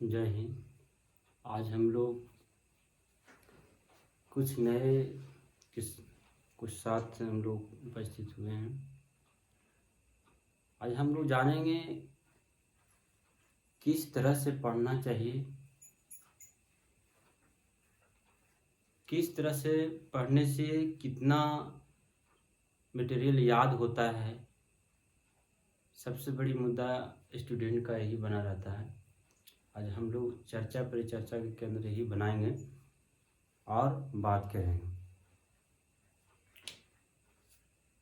जय हिंद। आज हम लोग कुछ नए कुछ साथ से हम लोग उपस्थित हुए हैं। आज हम लोग जानेंगे किस तरह से पढ़ना चाहिए, किस तरह से पढ़ने से कितना मटेरियल याद होता है। सबसे बड़ी मुद्दा स्टूडेंट का यही बना रहता है। आज हम लोग चर्चा परिचर्चा के केंद्र ही बनाएंगे और बात करेंगे।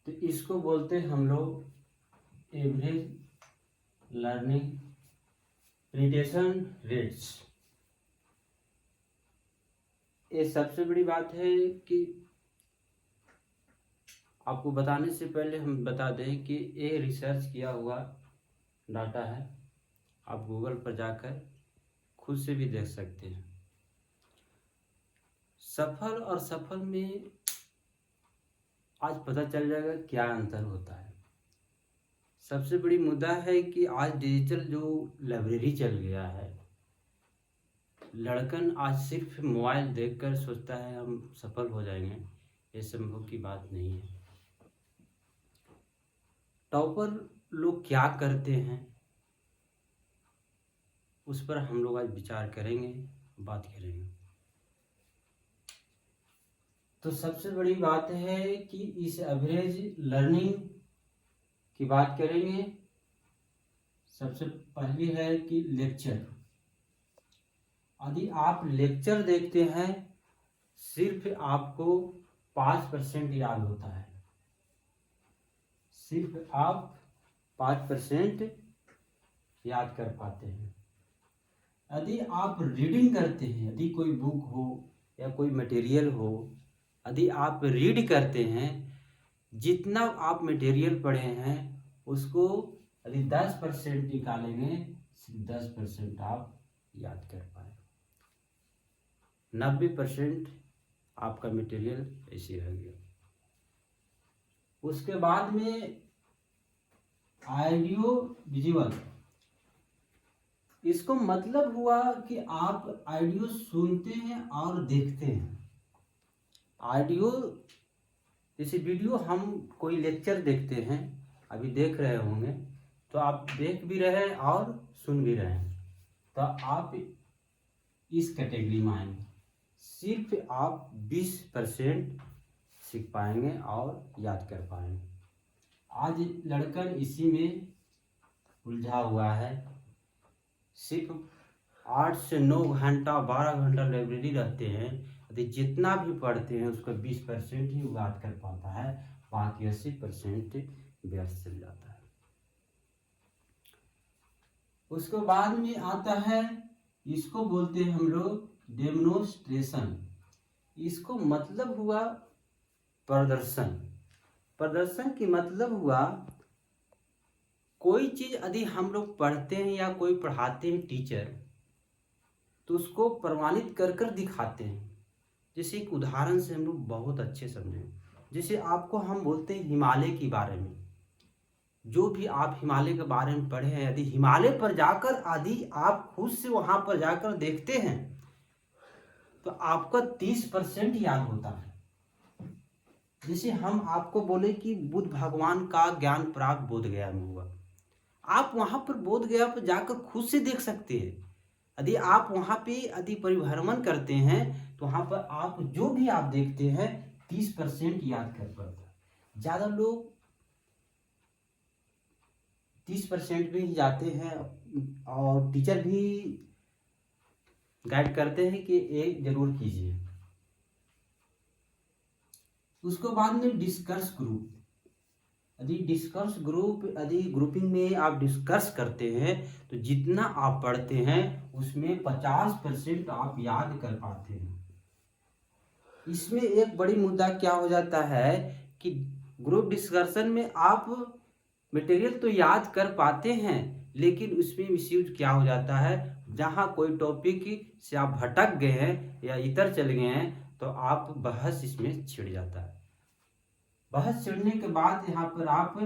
तो इसको बोलते हैं हम लोग एवरेज लर्निंग पेनिट्रेशन रेट्स। ये सबसे बड़ी बात है कि आपको बताने से पहले हम बता दें कि ये रिसर्च किया हुआ डाटा है। आप गूगल पर जाकर खुद से भी देख सकते हैं। सफल और सफल में आज पता चल जाएगा क्या अंतर होता है। सबसे बड़ी मुद्दा है कि आज डिजिटल जो लाइब्रेरी चल गया है, लड़कन आज सिर्फ मोबाइल देखकर सोचता है हम सफल हो जाएंगे। ये संभव की बात नहीं है। टॉपर लोग क्या करते हैं उस पर हम लोग आज विचार करेंगे, बात करेंगे। तो सबसे बड़ी बात है कि इस एवरेज लर्निंग की बात करेंगे। सबसे पहली है कि लेक्चर। यदि आप लेक्चर देखते हैं सिर्फ आपको 5% याद होता है। सिर्फ आप 5% याद कर पाते हैं। यदि आप रीडिंग करते हैं, यदि कोई बुक हो या कोई मटेरियल हो, यदि आप रीड करते हैं, जितना आप मटेरियल पढ़े हैं उसको यदि 10% निकालेंगे, सिर्फ 10% आप याद कर पाए। 90% आपका मटेरियल ऐसे रह गया। उसके बाद में ऑडियो विजुअल। इसको मतलब हुआ कि आप ऑडियो सुनते हैं और देखते हैं। ऑडियो जैसे वीडियो, हम कोई लेक्चर देखते हैं, अभी देख रहे होंगे, तो आप देख भी रहे हैं और सुन भी रहे हैं, तो आप इस कैटेगरी में आएंगे। सिर्फ आप 20% सीख पाएंगे और याद कर पाएंगे। आज लड़कन इसी में उलझा हुआ है। सिर्फ 8 से 9 घंटा 12 घंटा लाइब्रेरी रहते हैं, यदि जितना भी पढ़ते हैं उसका 20% ही याद कर पाता है, बाकी 80% व्यर्थ चल जाता है। उसके बाद में आता है, इसको बोलते हैं हम लोग डेमोन्स्ट्रेशन। इसको मतलब हुआ प्रदर्शन। प्रदर्शन की मतलब हुआ कोई चीज यदि हम लोग पढ़ते हैं या कोई पढ़ाते हैं टीचर, तो उसको प्रमाणित कर कर दिखाते हैं। जैसे एक उदाहरण से हम लोग बहुत अच्छे समझें। जैसे आपको हम बोलते हैं हिमालय के बारे में, जो भी आप हिमालय के बारे में पढ़े हैं, यदि हिमालय पर जाकर यदि आप खुद से वहां पर जाकर देखते हैं तो आपका 30% याद होता है। जैसे हम आपको बोले कि बुद्ध भगवान का ज्ञान प्राप्त बोधगया में हुआ, आप वहां पर बोधगया पर जाकर खुद से देख सकते हैं। यदि आप वहां पे यदि परिभ्रमण करते हैं तो वहां पर आप जो भी आप देखते हैं 30% याद कर पाते हैं। ज्यादा लोग 30% भी जाते हैं और टीचर भी गाइड करते हैं कि ये जरूर कीजिए। उसके बाद में डिस्कस ग्रुप। यदि डिस्कस ग्रुप, यदि ग्रुपिंग में आप डिस्कस करते हैं तो जितना आप पढ़ते हैं उसमें 50% आप याद कर पाते हैं। इसमें एक बड़ी मुद्दा क्या हो जाता है कि ग्रुप डिस्कशन में आप मटेरियल तो याद कर पाते हैं, लेकिन उसमें मिसयूज क्या हो जाता है, जहाँ कोई टॉपिक से आप भटक गए हैं या इधर चले गए हैं तो आप बहस इसमें छिड़ जाता है। बहस छिड़ने के बाद यहाँ पर आप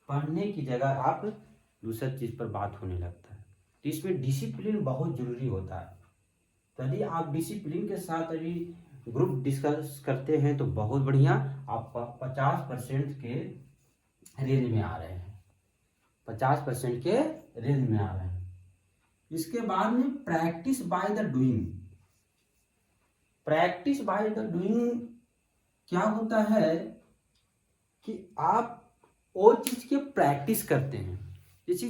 पढ़ने की जगह आप दूसरी चीज पर बात होने लगता है। तो इसमें डिसिप्लिन बहुत जरूरी होता है। तो यदि आप डिसिप्लिन के साथ अभी ग्रुप डिस्कस करते हैं तो बहुत बढ़िया, आप 50% के रेंज में आ रहे हैं, 50% के रेंज में आ रहे हैं। इसके बाद में practice by the doing. Practice by the doing क्या होता है कि आप वो चीज के प्रैक्टिस करते हैं। जैसे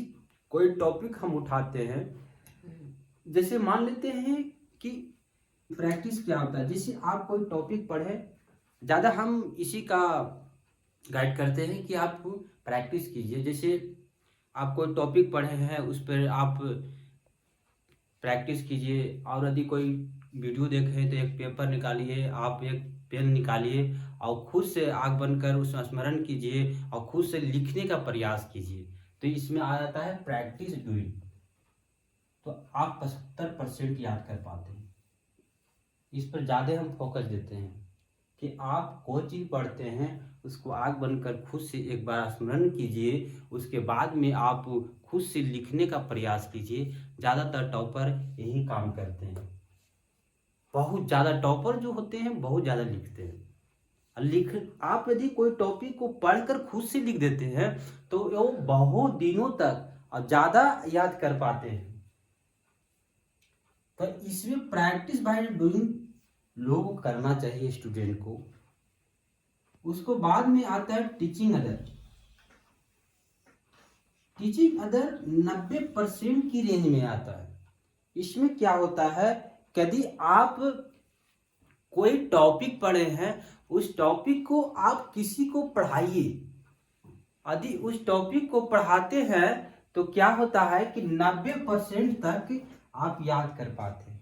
कोई टॉपिक हम उठाते हैं, जैसे मान लेते हैं कि प्रैक्टिस क्या होता है, जैसे आप कोई टॉपिक पढ़े, ज़्यादा हम इसी का गाइड करते हैं कि आप प्रैक्टिस कीजिए। जैसे आप कोई टॉपिक पढ़े हैं उस पर आप प्रैक्टिस कीजिए, और यदि कोई वीडियो देखें तो एक पेपर निकालिए, आप एक पेन निकालिए और खुद से आग बनकर उसमें स्मरण कीजिए और खुद से लिखने का प्रयास कीजिए। तो इसमें आ जाता है प्रैक्टिस डूइंग। तो आप 75% याद कर पाते हैं। इस पर ज़्यादा हम फोकस देते हैं कि आप कोई चीज़ पढ़ते हैं उसको आग बनकर खुद से एक बार स्मरण कीजिए, उसके बाद में आप खुद से लिखने का प्रयास कीजिए। ज़्यादातर टॉपर यही काम करते हैं। बहुत ज़्यादा टॉपर जो होते हैं बहुत ज़्यादा लिखते हैं। आप यदि कोई टॉपिक को पढ़कर खुद से लिख देते हैं तो वो बहुत दिनों तक और ज़्यादा याद कर पाते हैं। तो इसमें प्रैक्टिस बाय डूइंग लोगों को करना चाहिए स्टूडेंट को। उसको बाद में आता है टीचिंग अदर। टीचिंग अदर 90% की रेंज में आता है। इसमें क्या होता है, यदि आप कोई टॉपिक पढ़े हैं उस टॉपिक को आप किसी को पढ़ाइए। यदि उस टॉपिक को पढ़ाते हैं तो क्या होता है कि 90% तक आप याद कर पाते हैं।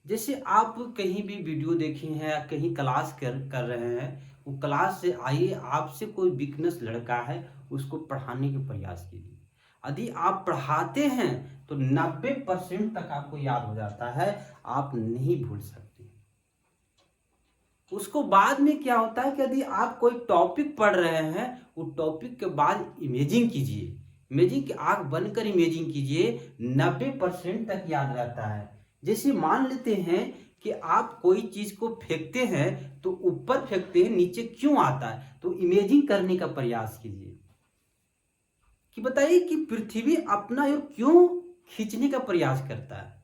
जैसे आप कहीं भी वीडियो देखे हैं या कहीं क्लास कर रहे हैं, वो क्लास से आइए, आपसे कोई वीकनेस लड़का है उसको पढ़ाने के प्रयास कीजिए। यदि आप पढ़ाते हैं तो 90% तक आपको याद हो जाता है, आप नहीं भूल सकते। उसको बाद में क्या होता है कि यदि आप कोई टॉपिक पढ़ रहे हैं, वो टॉपिक के बाद इमेजिंग कीजिए, इमेजिंग की आंख बनकर इमेजिंग कीजिए, 90% तक याद रहता है। जैसे मान लेते हैं कि आप कोई चीज को फेंकते हैं तो ऊपर फेंकते हैं, नीचे क्यों आता है, तो इमेजिंग करने का प्रयास कीजिए कि बताइए कि पृथ्वी अपना योग क्यों खींचने का प्रयास करता है।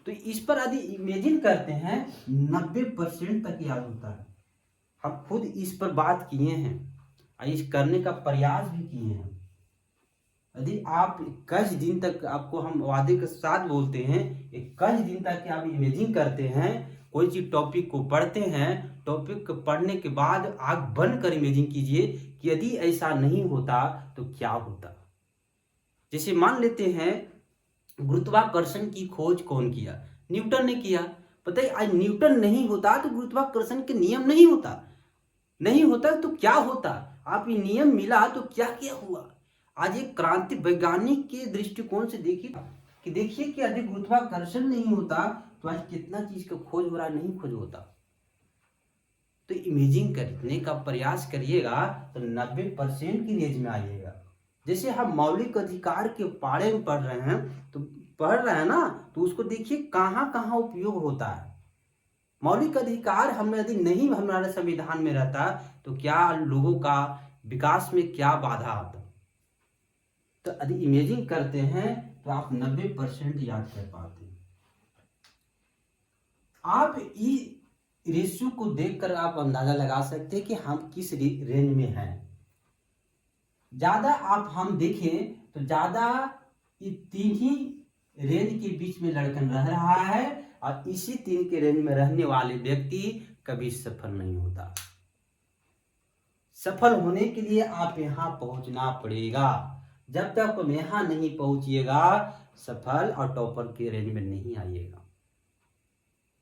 तो इस पर यदि इमेजिन करते हैं 90% तक याद होता है। हम खुद इस पर बात किए हैं और इस करने का प्रयास भी किए हैं। यदि आप 21 दिन तक, आपको हम वादे के साथ बोलते हैं, 21 दिन तक आप इमेजिन करते हैं, कोई चीज टॉपिक को पढ़ते हैं, टॉपिक को पढ़ने के बाद आग बंद कर इमेजिन कीजिए कि यदि ऐसा नहीं होता तो क्या होता। जैसे मान लेते हैं गुरुत्वाकर्षण की खोज कौन किया, न्यूटन ने किया। पता है आज न्यूटन नहीं होता तो गुरुत्वाकर्षण के नियम नहीं होता, नहीं होता तो क्या होता। आप ये नियम मिला तो क्या क्या हुआ। आज एक क्रांति वैज्ञानिक के दृष्टिकोण से देखिए कि देखिए कि यदि गुरुत्वाकर्षण नहीं होता तो आज कितना चीज का खोज हो रहा, नहीं खोज होता। तो इमेजिंग करने का प्रयास करिएगा तो 90% की रेंज में आइएगा। जैसे हम मौलिक अधिकार के बारे में पढ़ रहे हैं, तो पढ़ रहे हैं ना, तो उसको देखिए कहाँ कहाँ उपयोग होता है। मौलिक अधिकार हम यदि नहीं हमारे संविधान में रहता तो क्या लोगों का विकास में क्या बाधा आता। तो यदि इमेजिंग करते हैं तो आप 90% याद कर पाते हैं। आप इस रेशियो को देखकर आप अंदाजा लगा सकते हैं कि हम किस रेंज में हैं। ज्यादा आप हम देखें तो ज्यादा तीन ही रेंज के बीच में लड़कन रह रहा है, और इसी 3 के रेंज में रहने वाले व्यक्ति कभी सफल नहीं होता। सफल होने के लिए आप यहाँ पहुंचना पड़ेगा। जब तक तुम यहाँ नहीं पहुंचिएगा सफल और टॉपर के रेंज में नहीं आइएगा।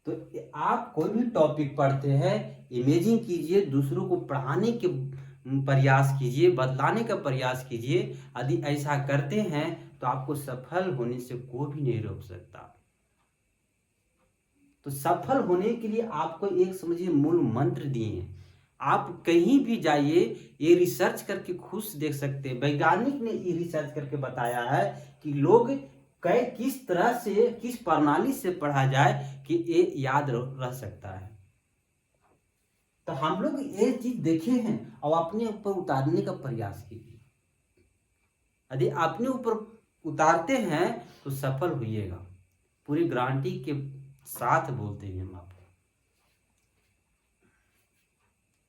तो आप कोई भी टॉपिक पढ़ते हैं, इमेजिंग कीजिए, दूसरों को पढ़ाने के प्रयास कीजिए, बदलाने का प्रयास कीजिए। यदि ऐसा करते हैं तो आपको सफल होने से कोई भी नहीं रोक सकता। तो सफल होने के लिए आपको एक समझिए मूल मंत्र दिए हैं। आप कहीं भी जाइए, ये रिसर्च करके खुद देख सकते हैं। वैज्ञानिक ने ये रिसर्च करके बताया है कि लोग किस तरह से, किस प्रणाली से पढ़ा जाए कि ये याद रह सकता है। तो हम लोग ये चीज देखे हैं और अपने ऊपर उतारने का प्रयास कीजिए। यदि अपने ऊपर उतारते हैं तो सफल होइएगा, पूरी गारंटी के साथ बोलते हैं हम आपको।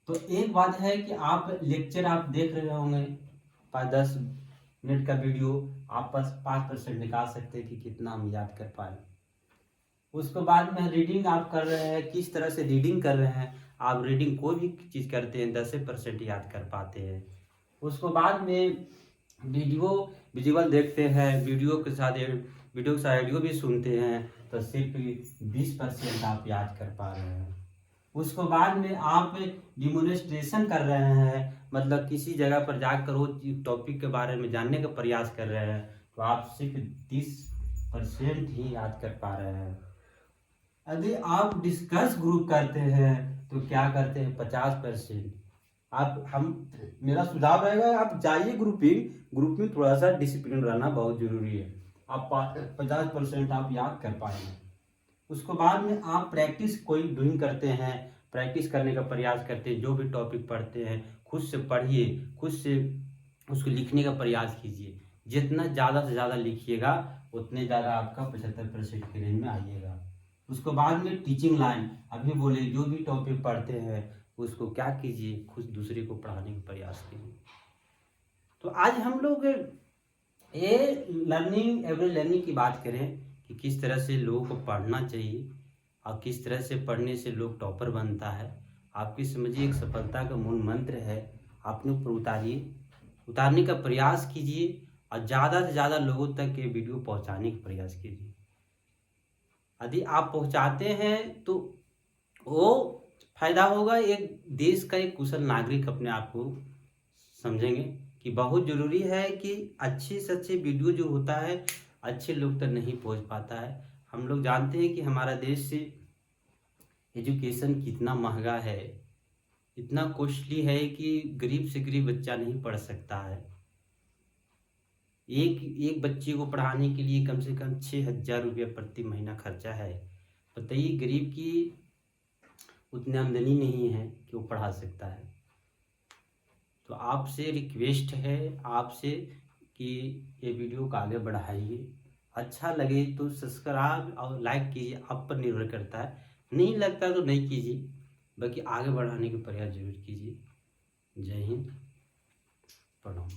तो एक बात है कि आप लेक्चर आप देख रहे होंगे, 5-10 मिनट का वीडियो, आप बस 5% निकाल सकते हैं कि कितना हम याद कर पाए। उसके बाद में रीडिंग आप कर रहे हैं, किस तरह से रीडिंग कर रहे हैं। आप रीडिंग कोई भी चीज़ करते हैं 10% याद कर पाते हैं। उसके बाद में वीडियो विजुअल देखते हैं, वीडियो के साथ ऑडियो भी सुनते हैं, तो सिर्फ 20% आप याद कर पा रहे हैं। उसके बाद में आप डिमोन्स्ट्रेशन कर रहे हैं, मतलब किसी जगह पर जाकर वो टॉपिक के बारे में जानने का प्रयास कर रहे हैं, तो आप सिर्फ 30% ही याद कर पा रहे हैं। यदि आप डिस्कस ग्रुप करते हैं तो क्या करते हैं 50%। मेरा सुझाव रहेगा, आप जाइए ग्रुप में थोड़ा सा डिसिप्लिन रहना बहुत जरूरी है। आप 50% आप याद कर पाएंगे। उसके बाद में आप प्रैक्टिस कोई डूइंग करते हैं, प्रैक्टिस करने का प्रयास करते हैं। जो भी टॉपिक पढ़ते हैं खुद से पढ़िए, खुद से उसको लिखने का प्रयास कीजिए। जितना ज़्यादा से ज़्यादा लिखिएगा उतने ज़्यादा आपका 75% के रेंज में आइएगा। उसके बाद में टीचिंग लाइन, अभी बोले जो भी टॉपिक पढ़ते हैं उसको क्या कीजिए, खुद दूसरे को पढ़ाने का प्रयास कीजिए। तो आज हम लोग ये एवरी लर्निंग की बात करें कि किस तरह से लोगों को पढ़ना चाहिए और किस तरह से पढ़ने से लोग टॉपर बनता है। आपकी समझिए एक सफलता का मूल मंत्र है, अपने ऊपर उतारने का प्रयास कीजिए और ज़्यादा से ज़्यादा लोगों तक ये वीडियो पहुंचाने का प्रयास कीजिए। यदि आप पहुंचाते हैं तो वो फायदा होगा, एक देश का एक कुशल नागरिक अपने आप को समझेंगे कि बहुत ज़रूरी है कि अच्छे से अच्छे वीडियो जो होता है अच्छे लोग तक नहीं पहुंच पाता है। हम लोग जानते हैं कि हमारा देश से एजुकेशन कितना महंगा है, इतना कॉस्टली है कि गरीब से गरीब बच्चा नहीं पढ़ सकता है। एक बच्चे को पढ़ाने के लिए कम से कम 6,000 रुपया प्रति महीना खर्चा है। बताइए गरीब की उतनी आमदनी नहीं है कि वो पढ़ा सकता है। तो आपसे रिक्वेस्ट है आपसे कि ये वीडियो को आगे बढ़ाइए। अच्छा लगे तो सब्सक्राइब और लाइक कीजिए, आप पर निर्भर करता है। नहीं लगता तो नहीं कीजिए, बाकी आगे बढ़ाने का प्रयास जरूर कीजिए। जय हिंद, प्रणाम।